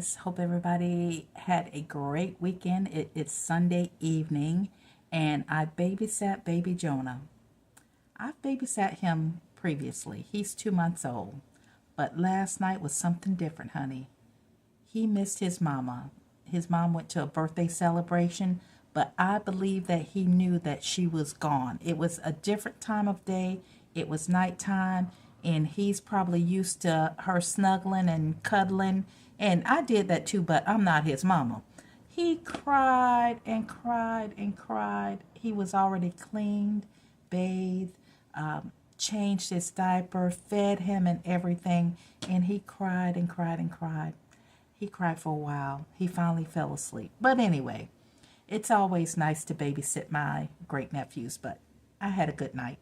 guys. Hope everybody had a great weekend. It's Sunday evening, and I babysat baby Jonah. I've babysat him previously. He's 2 months old. But last night was something different, honey. He missed his mama. His mom went to a birthday celebration, but I believe that he knew that she was gone. It was a different time of day. It was nighttime, and he's probably used to her snuggling and cuddling. And I did that too, but I'm not his mama. He cried and cried and cried. He was already cleaned, bathed, changed his diaper, fed him and everything, and he cried and cried and cried. He cried for a while. He finally fell asleep. But anyway, it's always nice to babysit my great nephews, but I had a good night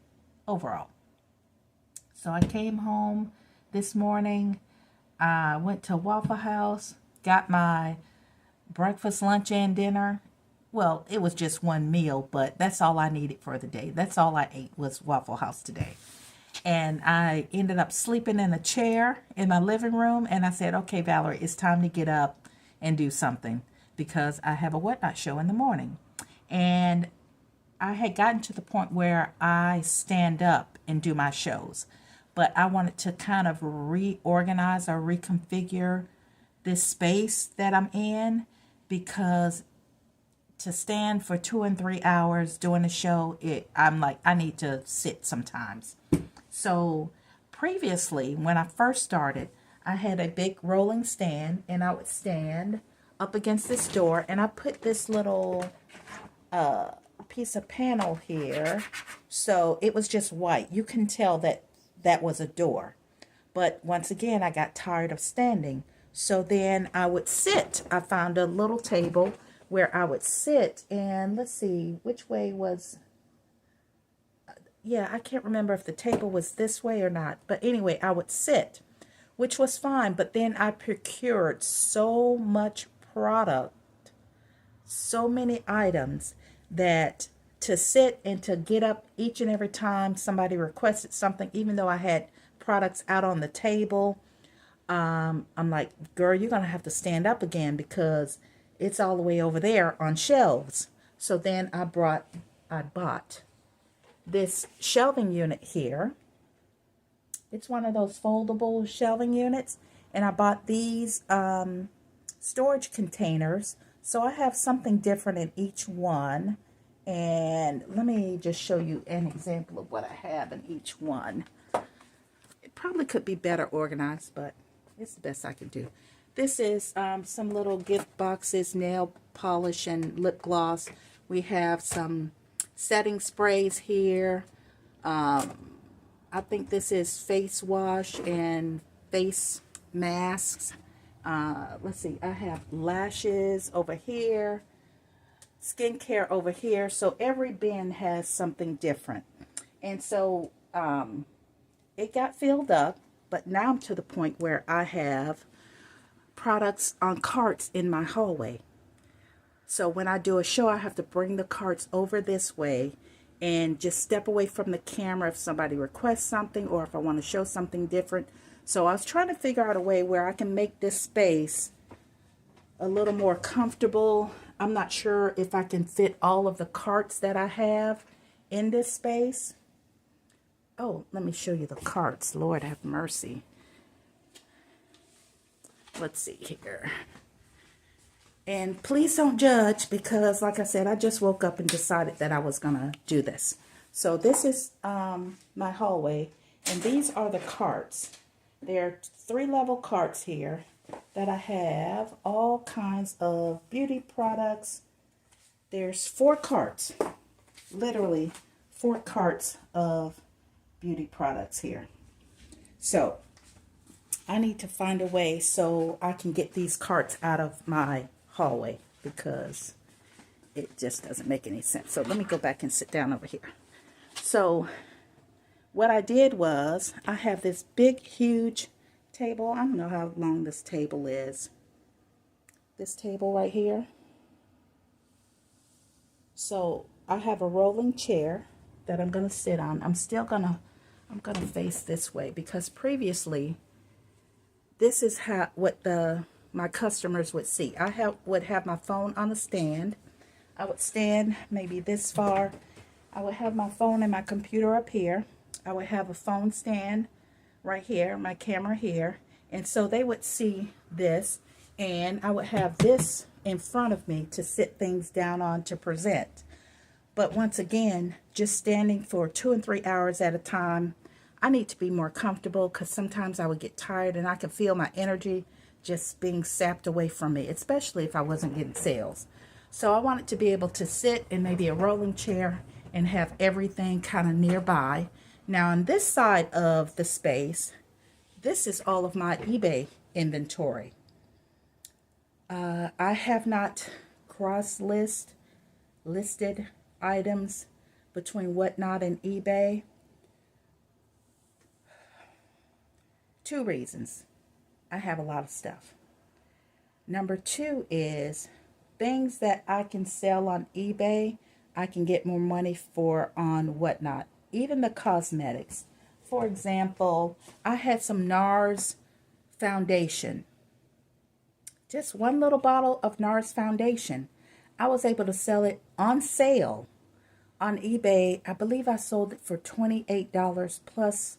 overall. So I came home this morning. I went to Waffle House, got my breakfast, lunch, and dinner. Well, it was just one meal, but that's all I needed for the day. That's all I ate was Waffle House today. And I ended up sleeping in a chair in my living room. And I said, okay, Valerie, it's time to get up and do something because I have a Whatnot show in the morning. And I had gotten to the point where I stand up and do my shows. But I wanted to kind of reorganize or reconfigure this space that I'm in because to stand for 2 and 3 hours doing a show, I'm like, I need to sit sometimes. So previously, when I first started, I had a big rolling stand, and I would stand up against this door, and I put this little piece of panel here, so it was just white. You can tell that that was a door. But once again, I got tired of standing, so then I would sit. I found a little table where I would sit, and let's see, which way was... Yeah, I can't remember if the table was this way or not. But anyway, I would sit, which was fine. But then I procured so much product, so many items, that to sit and to get up each and every time somebody requested something, even though I had products out on the table, I'm like, girl, you're going to have to stand up again because it's all the way over there on shelves. So then I bought this shelving unit here. It's one of those foldable shelving units, and I bought these storage containers, so I have something different in each one. And let me just show you an example of what I have in each one. It probably could be better organized, but it's the best I can do. This is some little gift boxes, nail polish and lip gloss. We have some setting sprays here. I think this is face wash and face masks. Let's see, I have lashes over here, skincare over here. So every bin has something different. And so it got filled up, but now I'm to the point where I have products on carts in my hallway. So when I do a show, I have to bring the carts over this way and just step away from the camera if somebody requests something or if I want to show something different. So I was trying to figure out a way where I can make this space a little more comfortable. I'm not sure if I can fit all of the carts that I have in this space. Oh, let me show you the carts. Lord have mercy. Let's see here. And please don't judge because, like I said, I just woke up and decided that I was going to do this. So this is my hallway, and these are the carts. There are 3-level carts here that I have all kinds of beauty products. There's 4 carts, literally 4 carts of beauty products here. So I need to find a way so I can get these carts out of my hallway because it just doesn't make any sense. So let me go back and sit down over here. So what I did was I have this big, huge table. I don't know how long this table is. This table right here. So I have a rolling chair that I'm going to sit on. I'm going to face this way because previously this is what the my customers would see. Would have my phone on the stand. I would stand maybe this far. I would have my phone and my computer up here. I would have a phone stand right here, my camera here. And so they would see this, and I would have this in front of me to sit things down on to present. But once again, just standing for 2 and 3 hours at a time, I need to be more comfortable, because sometimes I would get tired and I could feel my energy just being sapped away from me, especially if I wasn't getting sales. So I wanted to be able to sit in maybe a rolling chair and have everything kind of nearby. Now on this side of the space, this is all of my eBay inventory. I have not listed items between Whatnot and eBay. 2 reasons. I have a lot of stuff. Number 2 is things that I can sell on eBay, I can get more money for on Whatnot. Even the cosmetics. For example, I had some NARS foundation. Just one little bottle of NARS foundation. I was able to sell it on sale on eBay. I believe I sold it for $28 plus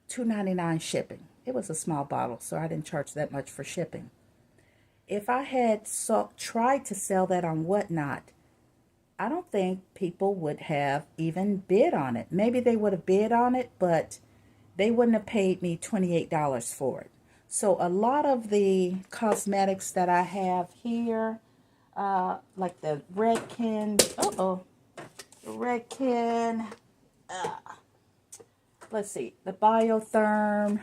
$2.99 shipping. It was a small bottle, so I didn't charge that much for shipping. If I had tried to sell that on Whatnot, I don't think people would have even bid on it. Maybe they would have bid on it, but they wouldn't have paid me $28 for it. So a lot of the cosmetics that I have here, like the Redken, the Redken, let's see, the Biotherm,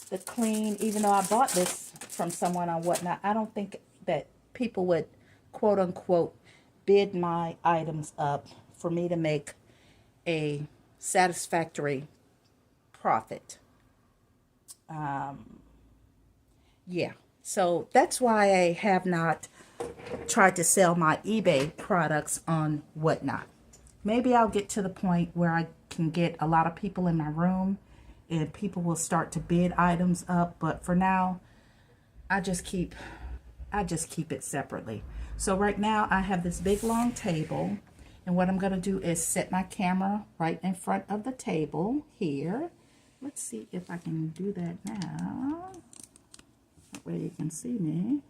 the Clean, even though I bought this from someone on Whatnot, I don't think that people would, quote unquote, bid my items up for me to make a satisfactory profit. Yeah, so that's why I have not tried to sell my eBay products on Whatnot. Maybe I'll get to the point where I can get a lot of people in my room and people will start to bid items up, but for now, I just keep it separately. So right now I have this big long table, and what I'm going to do is set my camera right in front of the table here. Let's see if I can do that now. That way you can see me.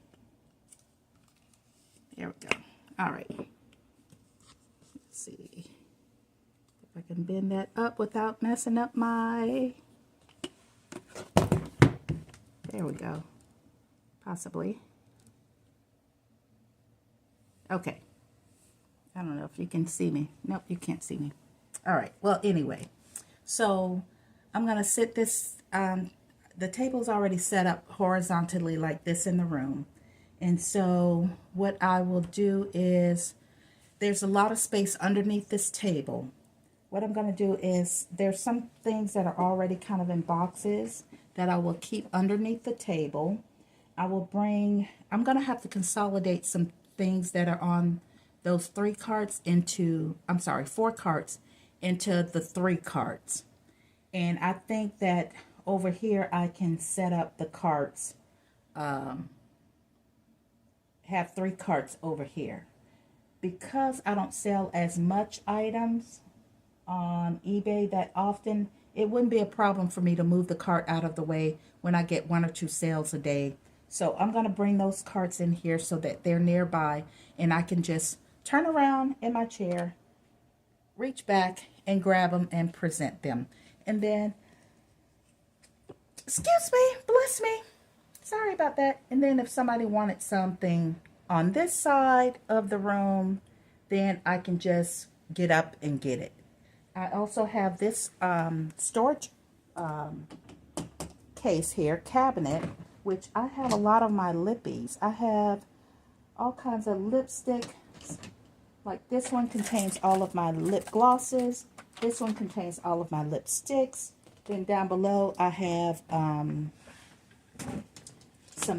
There we go. All right. Let's see if I can bend that up without messing up my... There we go. Possibly. Okay. I don't know if you can see me. Nope, you can't see me. All right. Well, anyway. So I'm going to sit this... the table's already set up horizontally like this in the room. And so what I will do is, there's a lot of space underneath this table. What I'm going to do is, there's some things that are already kind of in boxes that I will keep underneath the table. I'm going to have to consolidate some things that are on those 4 carts into the 3 carts. And I think that over here I can set up the carts, have 3 carts over here. Because I don't sell as much items on eBay that often, it wouldn't be a problem for me to move the cart out of the way when I get 1 or 2 sales a day. So I'm going to bring those carts in here so that they're nearby, and I can just turn around in my chair, reach back and grab them and present them. And then, excuse me, bless me, sorry about that. And then if somebody wanted something on this side of the room, then I can just get up and get it. I also have this storage case here, cabinet, which I have a lot of my lippies. I have all kinds of lipstick. Like this one contains all of my lip glosses. This one contains all of my lipsticks. Then down below I have some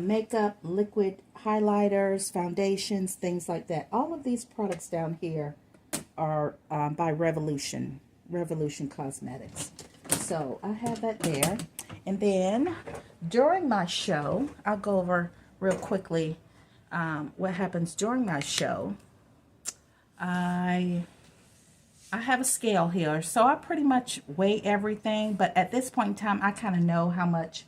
makeup, liquid highlighters, foundations, things like that. All of these products down here are by Revolution Cosmetics. So I have that there. And then during my show, I'll go over real quickly what happens during my show. I have a scale here, so I pretty much weigh everything, but at this point in time, I kind of know how much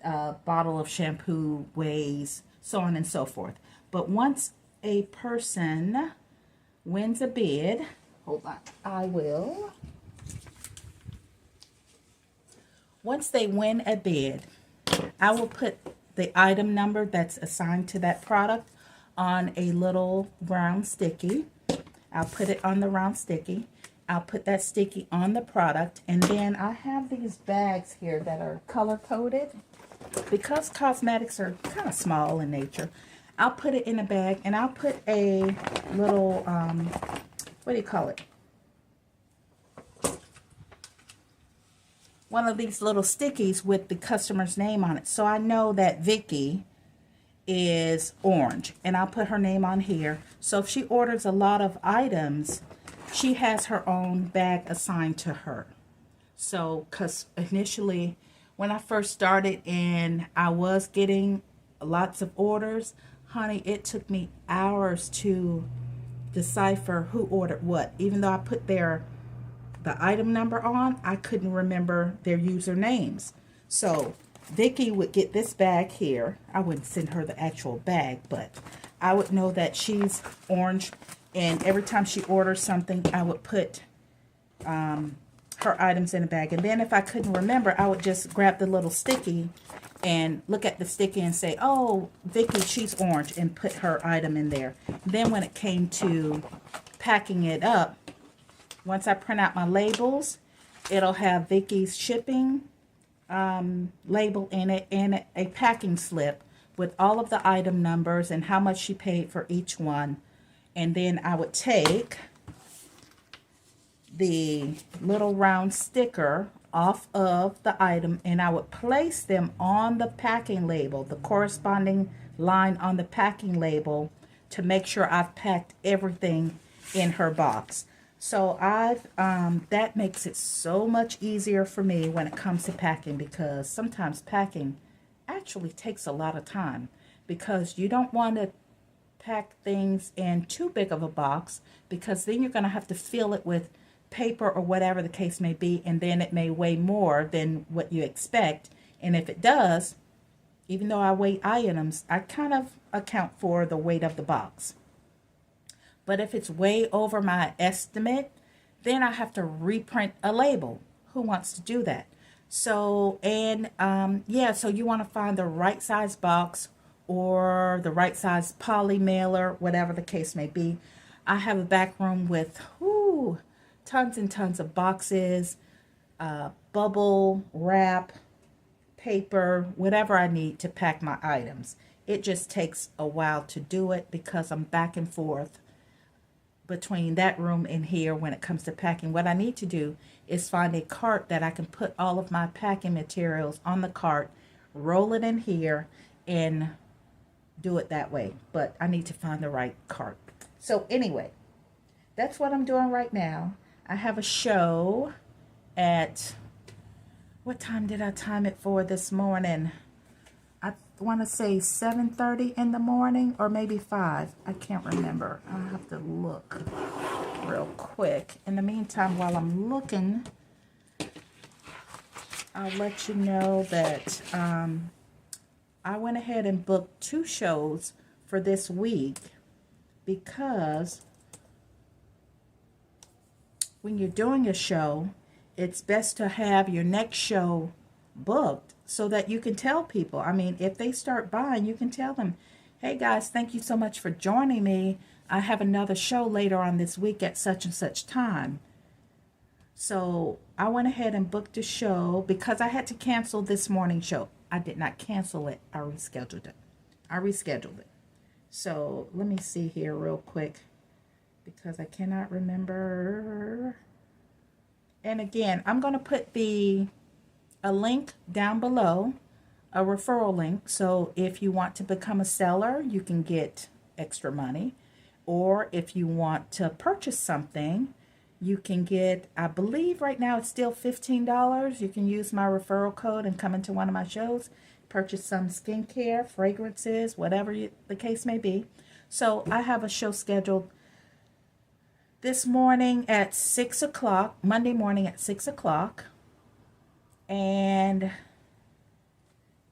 a bottle of shampoo weighs, so on and so forth. But once a person wins a bid, hold on, once they win a bid, I will put the item number that's assigned to that product on a little round sticky. I'll put it on the round sticky. I'll put that sticky on the product, and then I have these bags here that are color coded. Because cosmetics are kind of small in nature, I'll put it in a bag, and I'll put a little, what do you call it? One of these little stickies with the customer's name on it. So I know that Vicky is orange, and I'll put her name on here. So if she orders a lot of items, she has her own bag assigned to her. So, because initially when I first started and I was getting lots of orders, honey, it took me hours to decipher who ordered what. Even though I put the item number on, I couldn't remember their usernames. So Vicky would get this bag here. I wouldn't send her the actual bag, but I would know that she's orange, and every time she orders something, I would put her items in a bag. And then if I couldn't remember, I would just grab the little sticky and look at the sticky and say, oh, Vicky, she's orange, and put her item in there. Then when it came to packing it up, once I print out my labels, it'll have Vicky's shipping label in it and a packing slip with all of the item numbers and how much she paid for each one. And then I would take the little round sticker off of the item, and I would place them on the packing label, the corresponding line on the packing label, to make sure I've packed everything in her box. So that makes it so much easier for me when it comes to packing, because sometimes packing actually takes a lot of time, because you don't want to pack things in too big of a box, because then you're going to have to fill it with paper or whatever the case may be, and then it may weigh more than what you expect. And if it does, even though I weigh items, I kind of account for the weight of the box. But if it's way over my estimate, then I have to reprint a label. Who wants to do that? So, and so you want to find the right size box or the right size poly mailer, whatever the case may be. I have a back room with tons and tons of boxes, bubble wrap, paper, whatever I need to pack my items. It just takes a while to do it because I'm back and forth between that room and here when it comes to packing. What I need to do is find a cart that I can put all of my packing materials on the cart, roll it in here, and do it that way. But I need to find the right cart. So anyway, that's what I'm doing right now. I have a show at, what time did I time it for this morning? I want to say 7:30 in the morning, or maybe 5. I can't remember. I'll have to look real quick. In the meantime, while I'm looking, I'll let you know that I went ahead and booked 2 shows for this week, because when you're doing a show, it's best to have your next show booked so that you can tell people. I mean, if they start buying, you can tell them, hey guys, thank you so much for joining me. I have another show later on this week at such and such time. So I went ahead and booked a show because I had to cancel this morning show. I did not cancel it. I rescheduled it. So let me see here real quick, because I cannot remember. And again, I'm going to put a link down below, a referral link. So if you want to become a seller, you can get extra money. Or if you want to purchase something, you can get, I believe right now it's still $15. You can use my referral code and come into one of my shows, purchase some skincare, fragrances, whatever the case may be. So I have a show scheduled this morning at 6 o'clock, Monday morning at 6 o'clock. And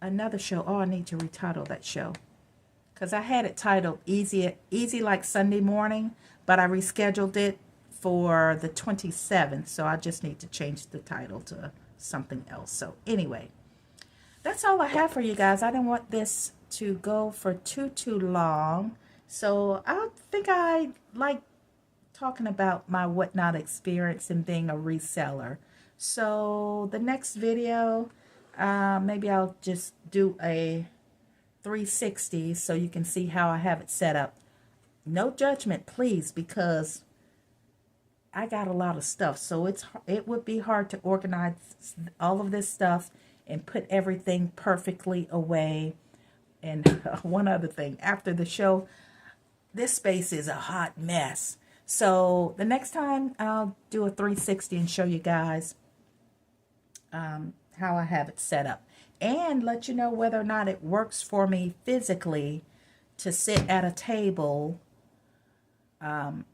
another show. Oh, I need to retitle that show, because I had it titled Easy Like Sunday Morning, but I rescheduled it for the 27th, so I just need to change the title to something else. So anyway, that's all I have for you guys. I didn't want this to go for too long, so I think I like talking about my whatnot experience in being a reseller. So the next video, maybe I'll just do a 360 so you can see how I have it set up. No judgment, please, because I got a lot of stuff, so it would be hard to organize all of this stuff and put everything perfectly away. And one other thing, after the show, this space is a hot mess. So the next time I'll do a 360 and show you guys how I have it set up, and let you know whether or not it works for me physically to sit at a table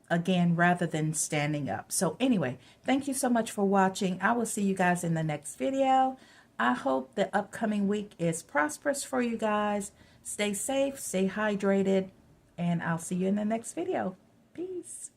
again rather than standing up. So anyway, thank you so much for watching. I will see you guys in the next video. I hope the upcoming week is prosperous for you guys. Stay safe, stay hydrated, and I'll see you in the next video. Peace.